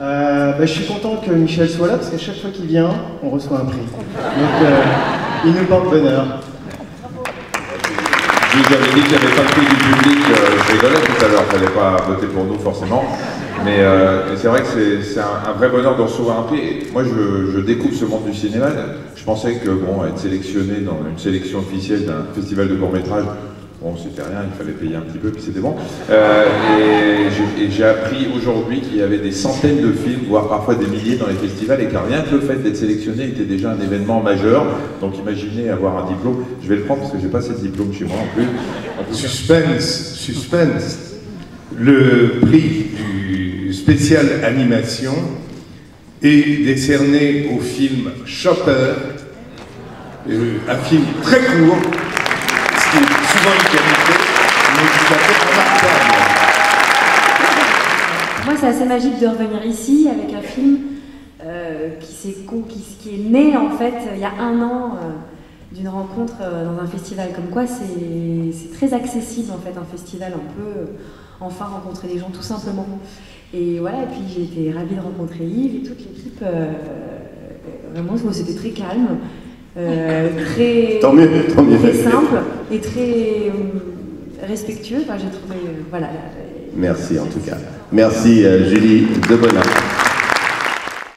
Je suis content que Michel soit là parce qu'à chaque fois qu'il vient, on reçoit un prix. Donc il nous porte bonheur. Je vous avais dit qu'il n'y avait pas de prix du public, je rigolais tout à l'heure, il ne fallait pas voter pour nous forcément. Mais c'est vrai que c'est un vrai bonheur de recevoir un prix. Et moi je découvre ce monde du cinéma. Je pensais que bon, être sélectionné dans une sélection officielle d'un festival de court-métrage, bon, c'était rien, il fallait payer un petit peu, puis c'était bon. Et j'ai appris aujourd'hui qu'il y avait des centaines de films, voire parfois des milliers dans les festivals, et que rien que le fait d'être sélectionné était déjà un événement majeur. Donc imaginez avoir un diplôme. Je vais le prendre parce que j'ai pas ce diplôme chez moi en plus. Suspense, suspense. Le prix du spécial animation est décerné au film Chopper, un film très court, ce qui est souvent une qualité, mais tout à fait remarquable. Moi, c'est assez magique de revenir ici avec un film qui est né en fait il y a un an d'une rencontre dans un festival. Comme quoi, c'est très accessible en fait un festival. On peut enfin rencontrer des gens tout simplement. Et voilà. Et puis j'ai été ravie de rencontrer Yves et toute l'équipe. Vraiment, c'était très calme. Très, tant mieux. Très simple et très respectueux. Enfin, j'ai trouvé, voilà. Merci en tout cas. Merci Julie Debona.